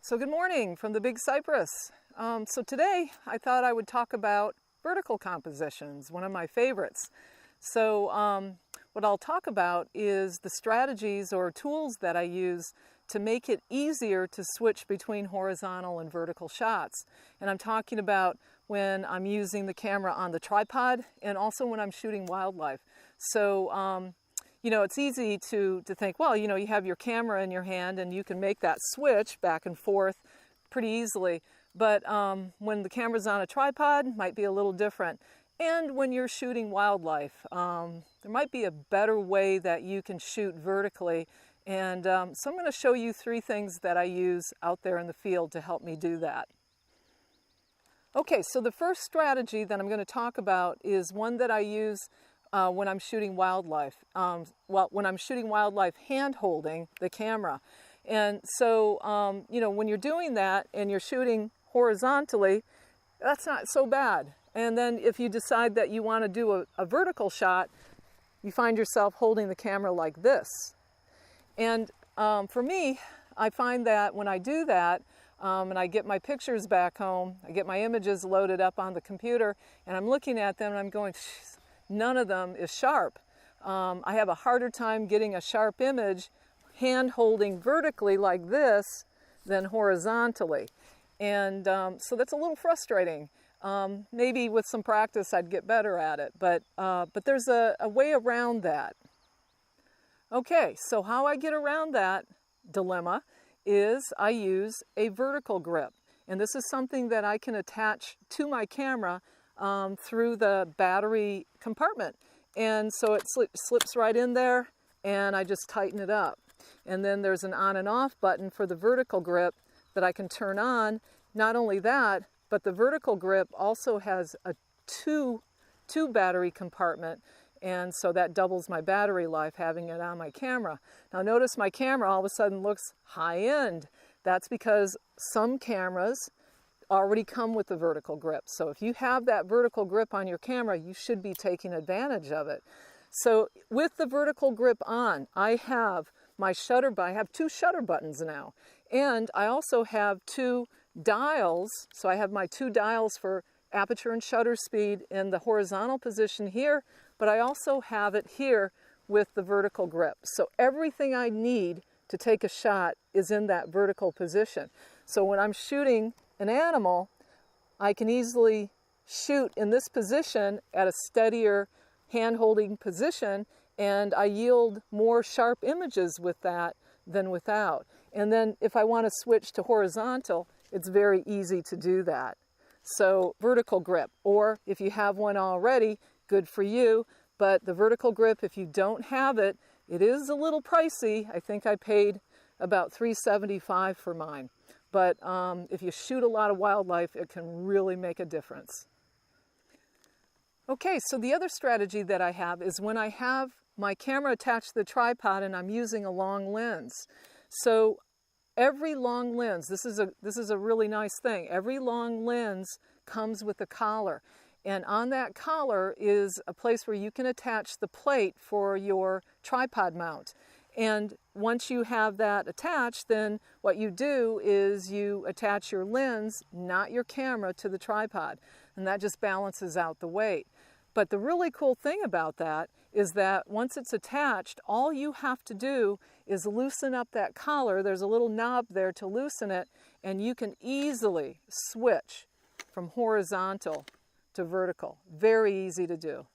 So good morning from the Big Cypress. So today I thought I would talk about vertical compositions, one of my favorites. So what I'll talk about is the strategies or tools that I use to make it easier to switch between horizontal and vertical shots. And I'm talking about when I'm using the camera on the tripod and also when I'm shooting wildlife. So you know, it's easy to think, well, you know, you have your camera in your hand and you can make that switch back and forth pretty easily. But when the camera's on a tripod, it might be a little different. And when you're shooting wildlife, there might be a better way that you can shoot vertically. And so I'm going to show you 3 things that I use out there in the field to help me do that. Okay, so the first strategy that I'm going to talk about is one that I use when I'm shooting wildlife. When I'm shooting wildlife, hand-holding the camera. And so, you know, when you're doing that and you're shooting horizontally, that's not so bad. And then if you decide that you want to do a vertical shot, you find yourself holding the camera like this. And for me, I find that when I do that, and I get my pictures back home, I get my images loaded up on the computer, and I'm looking at them and I'm going, none of them is sharp. I have a harder time getting a sharp image hand holding vertically like this than horizontally. And so that's a little frustrating. Maybe with some practice I'd get better at it, but there's a way around that. Okay, so how I get around that dilemma is I use a vertical grip. And this is something that I can attach to my camera through the battery compartment. And so it slips right in there and I just tighten it up. And then there's an on and off button for the vertical grip that I can turn on. Not only that, but the vertical grip also has a two battery compartment. And so that doubles my battery life having it on my camera. Now notice my camera all of a sudden looks high end. That's because some cameras already come with the vertical grip. So if you have that vertical grip on your camera, you should be taking advantage of it. So with the vertical grip on, I have my shutter button. I have 2 shutter buttons now. And I also have 2 dials. So I have my 2 dials for aperture and shutter speed in the horizontal position here, but I also have it here with the vertical grip. So everything I need to take a shot is in that vertical position. So when I'm shooting an animal, I can easily shoot in this position at a steadier hand-holding position, and I yield more sharp images with that than without. And then if I want to switch to horizontal, it's very easy to do that. So vertical grip, or if you have one already, good for you. But the vertical grip, if you don't have it, it is a little pricey. I think I paid about $375 for mine. But if you shoot a lot of wildlife, it can really make a difference. Okay, so the other strategy that I have is when I have my camera attached to the tripod and I'm using a long lens. So every long lens, this is a really nice thing. Every long lens comes with a collar. And on that collar is a place where you can attach the plate for your tripod mount. And once you have that attached, then what you do is you attach your lens, not your camera, to the tripod. And that just balances out the weight. But the really cool thing about that is that once it's attached, all you have to do is loosen up that collar. There's a little knob there to loosen it, and you can easily switch from horizontal to vertical. Very easy to do.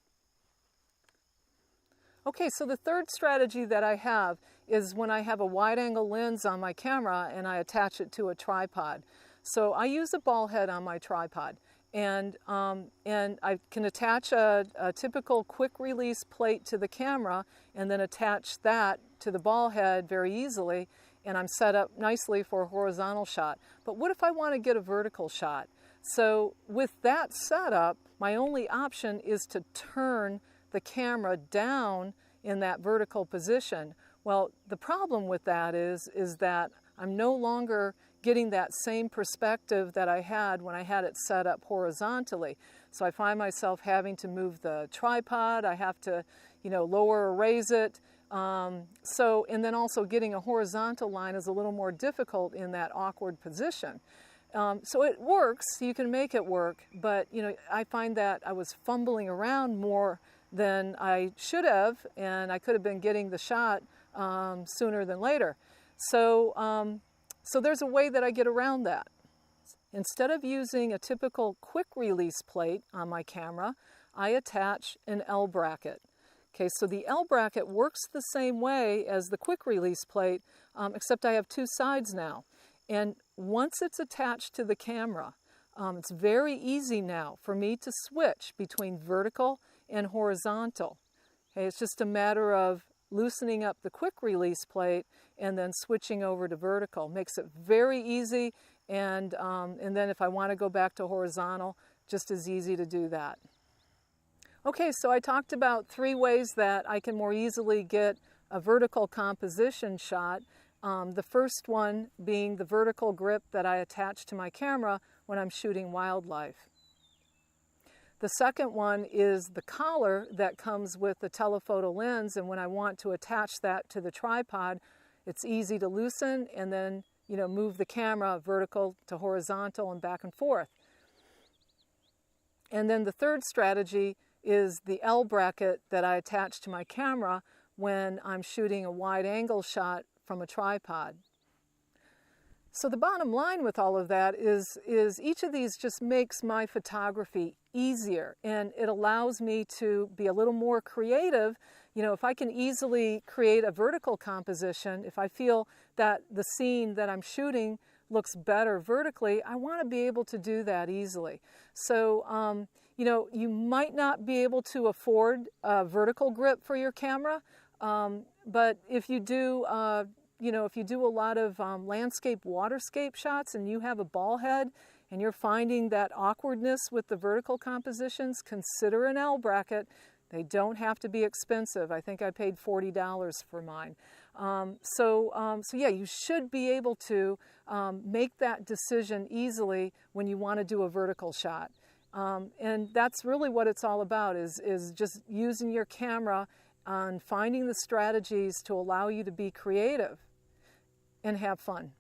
Okay, so the third strategy that I have is when I have a wide-angle lens on my camera and I attach it to a tripod. So I use a ball head on my tripod, and I can attach a typical quick-release plate to the camera and then attach that to the ball head very easily, and I'm set up nicely for a horizontal shot. But what if I want to get a vertical shot? So with that setup, my only option is to turn the camera down in that vertical position. Well, the problem with that is that I'm no longer getting that same perspective that I had when I had it set up horizontally. So I find myself having to move the tripod. I have to, lower or raise it. And then also getting a horizontal line is a little more difficult in that awkward position. So it works, you can make it work, but I find that I was fumbling around more than I should have, and I could have been getting the shot sooner than later. So there's a way that I get around that. Instead of using a typical quick release plate on my camera, I attach an L bracket. Okay, so the L bracket works the same way as the quick release plate, except I have two sides now. And once it's attached to the camera, it's very easy now for me to switch between vertical and horizontal. Okay, it's just a matter of loosening up the quick release plate and then switching over to vertical. Makes it very easy, and then if I want to go back to horizontal, just as easy to do that. Okay, so I talked about 3 ways that I can more easily get a vertical composition shot. The first one being the vertical grip that I attach to my camera when I'm shooting wildlife. The second one is the collar that comes with the telephoto lens, and when I want to attach that to the tripod, it's easy to loosen and then move the camera vertical to horizontal and back and forth. And then the third strategy is the L bracket that I attach to my camera when I'm shooting a wide angle shot from a tripod. So the bottom line with all of that is each of these just makes my photography easier, and it allows me to be a little more creative. If I can easily create a vertical composition, if I feel that the scene that I'm shooting looks better vertically, I want to be able to do that easily. So, you might not be able to afford a vertical grip for your camera, but if you do, if you do a lot of landscape, waterscape shots and you have a ball head and you're finding that awkwardness with the vertical compositions, consider an L bracket. They don't have to be expensive. I think I paid $40 for mine. So yeah, you should be able to make that decision easily when you want to do a vertical shot. And that's really what it's all about, is just using your camera and finding the strategies to allow you to be creative and have fun.